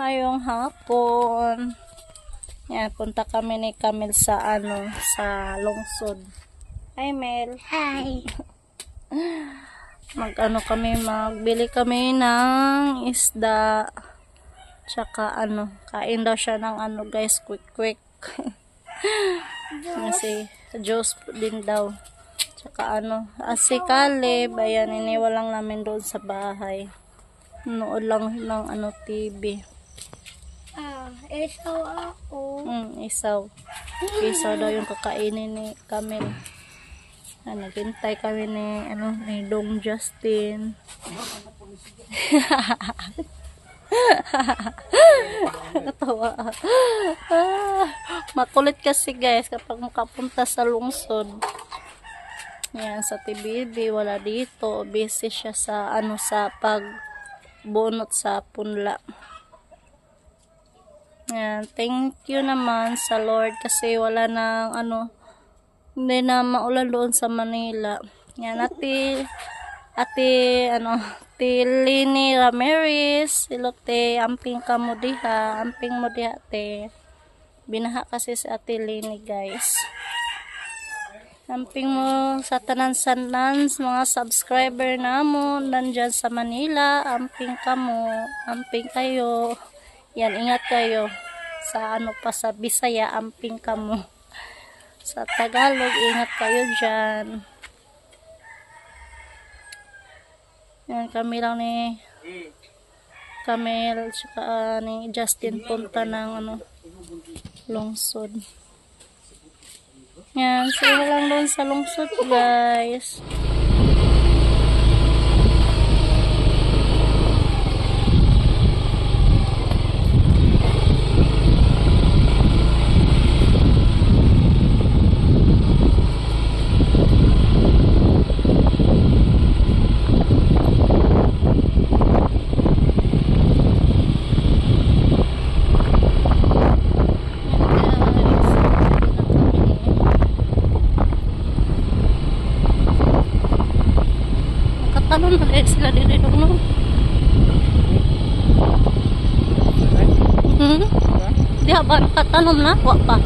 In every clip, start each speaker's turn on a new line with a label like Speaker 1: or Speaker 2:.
Speaker 1: Maayong hapon. Yan, punta kami ni Camille sa sa lungsod. Hi Mel.
Speaker 2: Hi.
Speaker 1: Magbili kami ng isda. Tsaka kain daw siya ng guys, quick. Kasi juice din daw. Tsaka si Caleb, ayan, iniwan lang namin doon sa bahay. Nood lang ng TV.
Speaker 2: Isaw ako.
Speaker 1: Isaw. Isaw daw yung kakainin ni Camille. Naghintay kami ni Dong Justin. Natawa. Makulit kasi guys kapag makapunta sa lungsod. Yan, sa TBB wala dito. Busy siya sa sa pagbunot sa punla. Yan, thank you naman sa Lord kasi wala nang hindi na maulan doon sa Manila. Yan, ate Lini Ramirez, ilote amping kamo diha, amping mo diha te. Binaha kasi si ate Lini guys. Amping mo sa tanan-sanan mga subscriber namon nandyan sa Manila, amping kamo, amping kayo. Yan, ingat kayo sa pa sa Bisaya, amping kamo. Sa Tagalog, ingat kayo dyan. Yan, kami lang ni Camille tsaka ni Justin punta ng lungsod. Yan, sila lang doon sa lungsod guys. Ano na sila dito no? Di ba nakatanom na? Wa pa.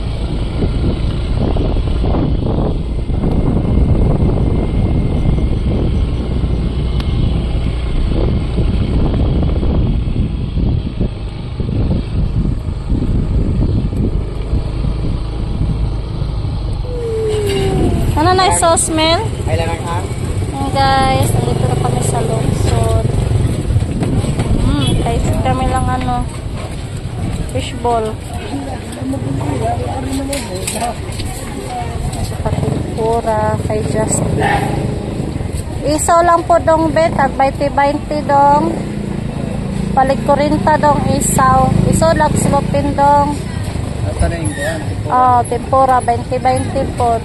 Speaker 1: Ano na yung smell? Guys, nandito na kami sa lungsod. Kahit kami lang fishball. Sa patimpura kay Justin. Isaw lang po dong bet, at 20-20 dong. Palig 40 dong isaw. Isaw lang silopin dong. Tempura 20-20 po.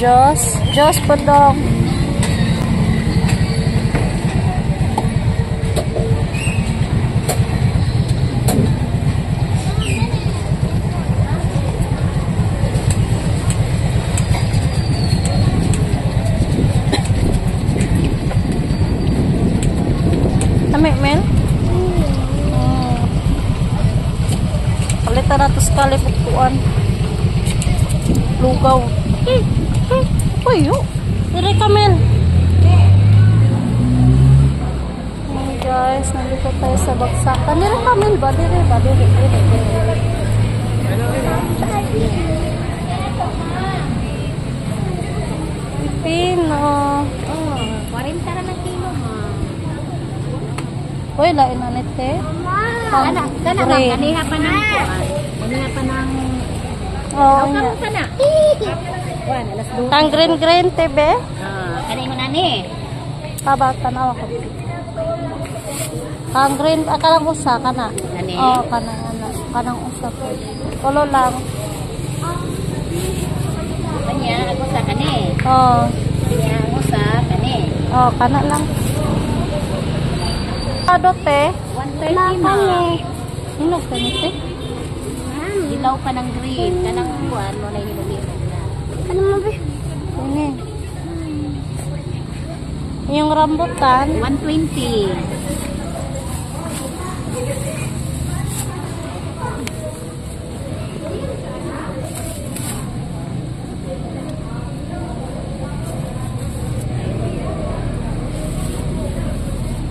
Speaker 1: Diyos po dong. Amik Mel? Palitan nato sekali pukuan. Lugaw. Uy, yuk. Dari Camille. Hey guys, nandito tayo sa bagsakan. Dari Camille ba? Dari. Pino.
Speaker 2: 40 na ng kilo ha.
Speaker 1: Uy, lain na nete.
Speaker 2: Kana kaniha pa ng
Speaker 1: ano
Speaker 2: pa na.
Speaker 1: Ang green tebe.
Speaker 2: Kanay mo na ni.
Speaker 1: Tabatan ako. Ang green akalang usa kana.
Speaker 2: Nani?
Speaker 1: Kanang usa po. Tulo lang.
Speaker 2: Kanya ako sa kani. Kanya ako sa kani.
Speaker 1: Kana lang. Adote.
Speaker 2: 130 ma.
Speaker 1: Ano kanite?
Speaker 2: Dilaw pa ng green. Kanang buwan mo na hinuliro na. Ano mo ba?
Speaker 1: Ini. Yung rambutan,
Speaker 2: 120.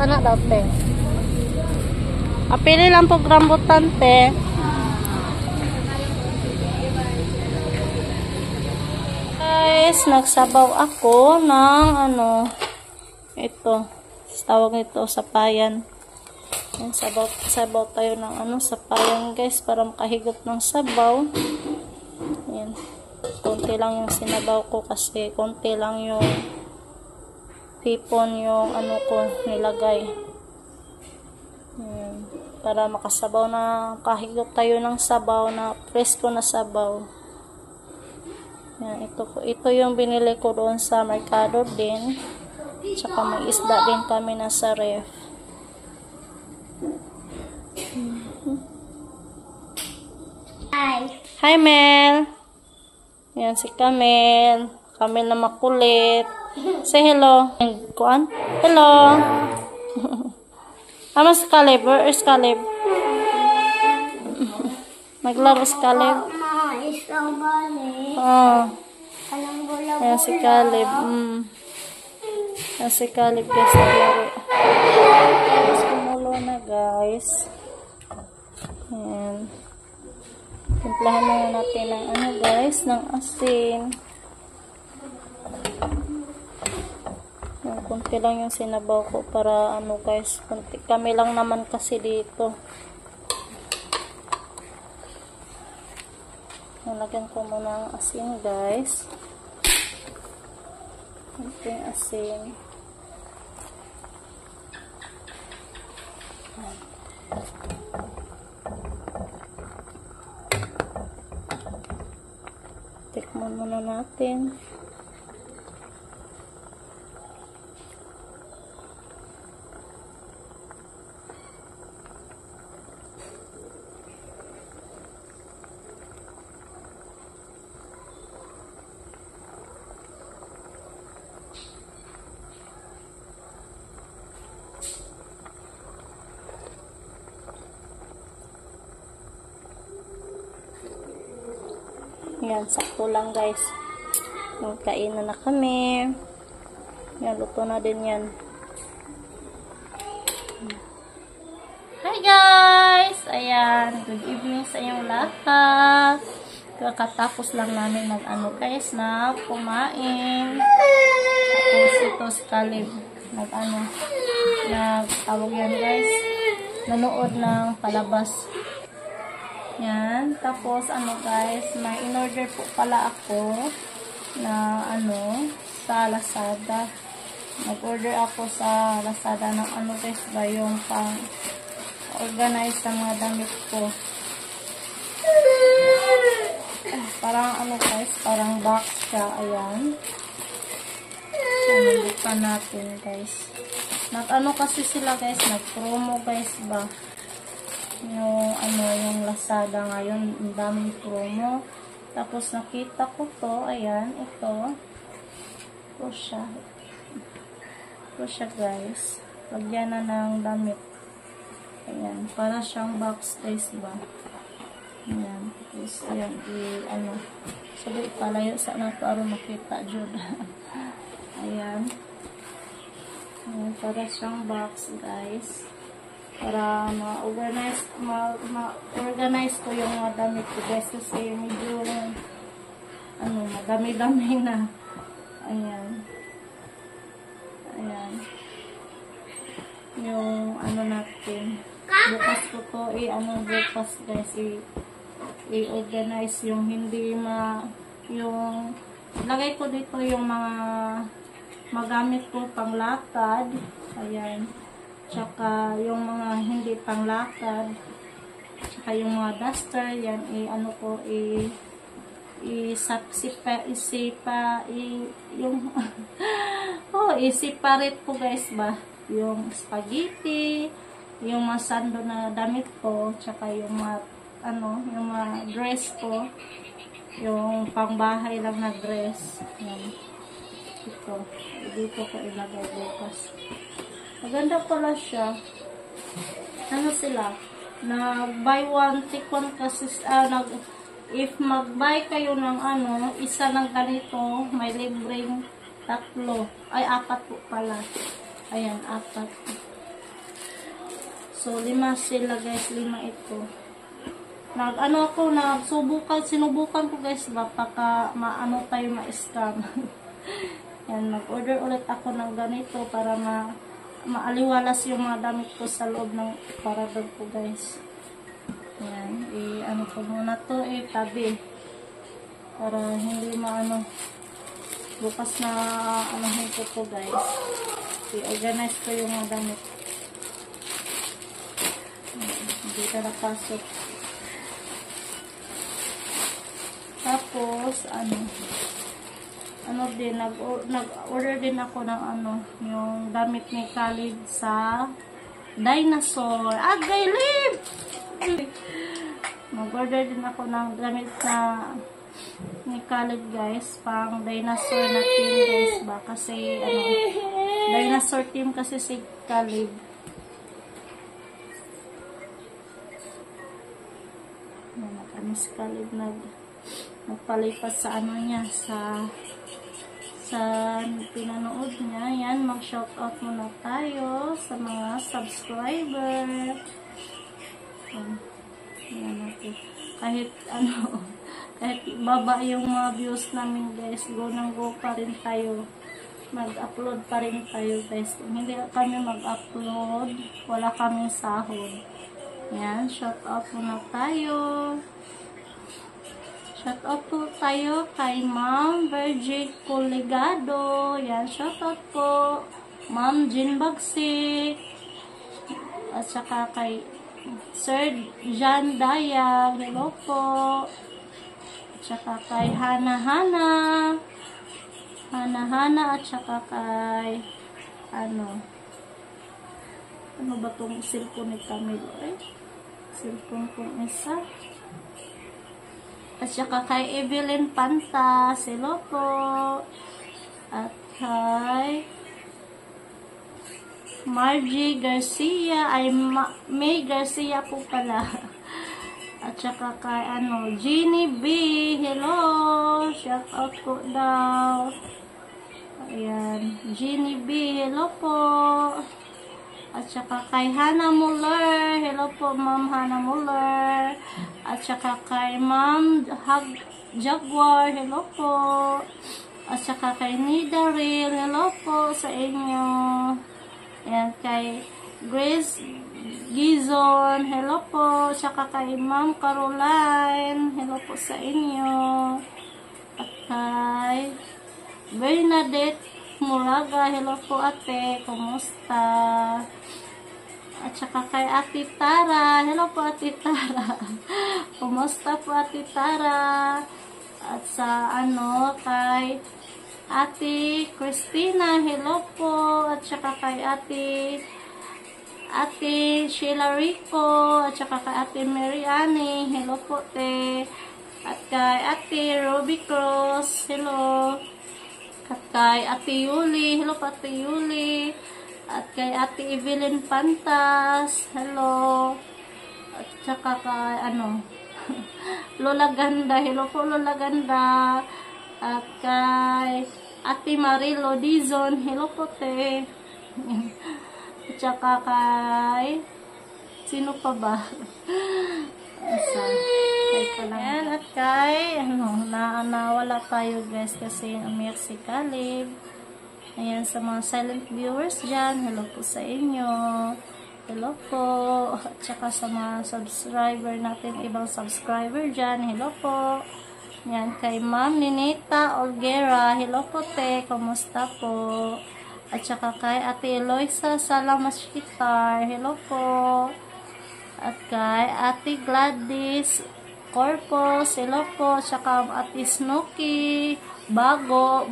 Speaker 1: Kana daw, te. Apili lang po rambutan, te. Guys, nagsabaw ako ng ano, ito. Tawag ito, sapayan. Yan, sabaw tayo ng ano, sapayan, guys, para makahigop ng sabaw. Yan. Konti lang yung sinabaw ko kasi konti lang yung hipon yung ano ko nilagay. Yan. Para makasabaw na, kahigop tayo ng sabaw na presko na sabaw. Yan, ito yung binili ko doon sa merkado din. Tsaka may isda din kami na sa ref. Hi Mel. Yan si Camel. Camel na makulit. Say hello. Kuan? Hello. Ano si Caleb? Where is Caleb? Naglaro si Caleb. Oh. Yan si Caleb. Yan si Caleb, guys, naglaro. Guys, kumulo na, guys. Yan. Timplahan na natin ng ano, guys, ng asin. Yan, kunti lang yung sinabaw ko para ano, guys, kunti. Kami lang naman kasi dito. Nalagyan ko muna ang asin, guys. Kunting asin. Tikman muna natin. Yan, sakto lang, guys. Magkainan na kami. Yan, luto na din yan. Hi guys! Ayan, good evening sa inyong lahat. Kakatapos lang namin mag-ano, guys, na kumain. Tapos ito si Caleb nag-ano, nagtawag yan, guys. Nanood ng palabas. Yan. Tapos, ano, guys, may in-order po pala ako na, ano, sa Lazada. Nag-order ako sa Lazada ng, ano, guys, ba, yung pang-organize sa mga damit ko. Parang, ano, guys, parang box siya. Ayan. Ayan, buksan natin, guys. Nag-ano kasi sila, guys, nag-promo, guys, ba. Yung ano, yung Lazada ngayon, ang daming promo. Tapos nakita ko to, ayan, ito siya, guys. Lagyan na ng damit. Ayan, para siyang box, guys, ba. Ayan, tapos ayan, ano, sabi palayo sa nato aron makita jud. Ayan. Ayan, para siyang box, guys. Para ma-organize ko yung mga damit ko, guys, kasi medyo ano, madami-dami na. Ayan. Ayan. Yung ano natin, bukas ko to, bukas, guys, i-organize yung hindi yung lagay ko dito yung mga magamit ko panglakad. Ayan. Tsaka yung mga hindi panglakad, tsaka yung mga duster, yan, ano ko, i-separate ko, guys, ba, yung spaghetti, yung mga sando na damit ko, tsaka yung mga, ano, yung mga dress ko, yung pangbahay lang na dress, yan. Ito. Dito ko ilagay bukas. Maganda pala siya. Ano sila? Buy one, take one kasi, if mag-buy kayo ng ano, isa ng ganito, may libreng 3. Ay, 4 po pala. Ayan, 4. So, 5 sila guys, 5 ito. Sinubukan ko guys, baka maano tayo ma-scam. Yan, mag-order ulit ako ng ganito para maaliwalas yung mga damit ko sa loob ng parador ko guys. Yan, ano ko muna to, tabi. Para hindi maano, bukas na anuhin ko to guys. I-organize ko yung mga damit. Hindi ka napasok. Tapos, din, nag-order din ako ng yung damit ni Khalid sa Dinosaur. Gaylib! Nag-order din ako ng damit ni Khalid guys, pang Dinosaur na team guys ba, kasi Dinosaur team kasi si Khalid. Si Khalid nagpalipat sa niya, sa pinanood niya. Yan, mag-shoutout muna tayo sa mga subscriber. Yan natin. Kahit kahit baba yung mga views namin guys, go pa rin tayo. Mag-upload pa rin tayo guys. Kung hindi kami mag-upload, wala kaming sahod. Yan, shoutout muna tayo. Shout out po tayo kay Ma'am Virgie Coligado. Yan, shout out po. Ma'am Jean Bagsik. At saka kay Sir Jean Dayag. Hello po. At saka kay Hana at saka kay ano ba tong cellphone ni Camilo? Cellphone kong isa. At saka kay Evelyn Pantas, hello po. At kay Margie Garcia, May Garcia po pala. At saka kay Jeannie B, hello. Shout out po daw. Ayan, Jeannie B, hello po. At saka kay Hannah Muller. Hello po, Ma'am Hannah Muller. At saka kay Ma'am Jaguar. Hello po. At saka kay Nidaril. Hello po sa inyo. Ayan, kay Grace Gizon. Hello po. At saka kay Ma'am Caroline. Hello po sa inyo. At kay Bernadette Muraga, hello po ate, kumusta? At saka kay Ate Tara, hello po Ate Tara, kumusta po Ate Tara? At sa kay Ate Christina, hello po. At saka kay Ate Sheila Rico, at saka kay Ate Mary Annie, hello po te. At kay Ate Ruby Cross, hello. At kay Ate Yuli, hello po Ate Yuli. At kay Ate Evelyn Pantas, hello. At saka kay Lola Ganda, hello po Lola Ganda. At kay Ate Marilo Dizon, hello po te. At saka kay sino pa ba? Yan, at kay nawala tayo guys kasi umiyak si Khalid. Ayan, sa mga silent viewers dyan, hello po sa inyo. Hello po. At saka sa mga subscriber natin, ibang subscriber dyan, hello po. Yan, kay Ma'am Ninita Olguera, hello po te, kumusta po? At saka kay Ate Eloisa Salamashitar, hello po. At kay Ate Gladys Corpus, hello po. Saka Ate Snooki Bako,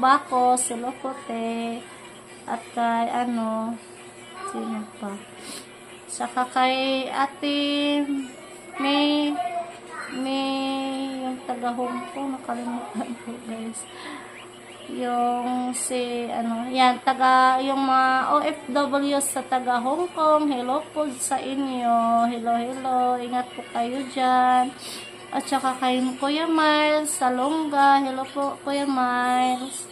Speaker 1: hello po te. At kay sino pa? Saka kay Ate May yung taga Hong Kong, nakalimutan ko guys. yung si yan yung mga OFW sa taga Hong Kong, hello po sa inyo, hello, ingat po kayo dyan. At saka kay Kuya Miles sa Longga, hello po Kuya Miles.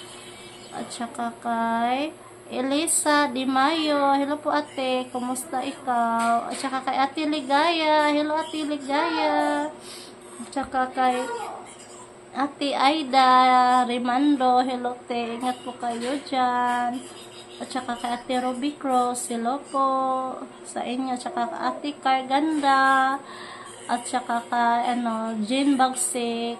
Speaker 1: At saka kay Elisa Di Mayo, hello po ate, kumusta ikaw? At saka kay Ate Ligaya, hello Ate Ligaya. At saka kay Ate Aida Rimando, hello te, ingat po kayo dyan. At saka kay Ate Ruby Cross, hello po sa inyo. At saka kay Ate Carganda. At saka kay Jean Bagsik.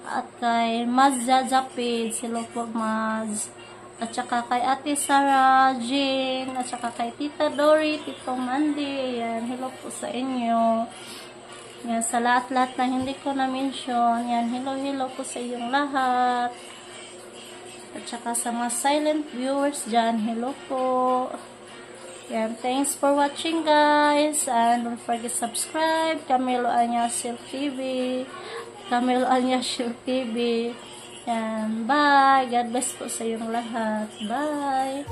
Speaker 1: At kay Mazza Zapid, hello po Maz. At saka kay Ate Sarah Jean. At saka kay Tita Dory, Tito Mandy, yan, hello po sa inyo. Yan, sa lahat-lahat na hindi ko na-mention, yan, hello po sa inyong lahat. At saka sa mga silent viewers dyan, hello po. Yan, thanks for watching guys. And don't forget subscribe. Camilo Anyashil TV. Camilo Anyashil TV. Yan, bye. God bless po sa inyong lahat. Bye.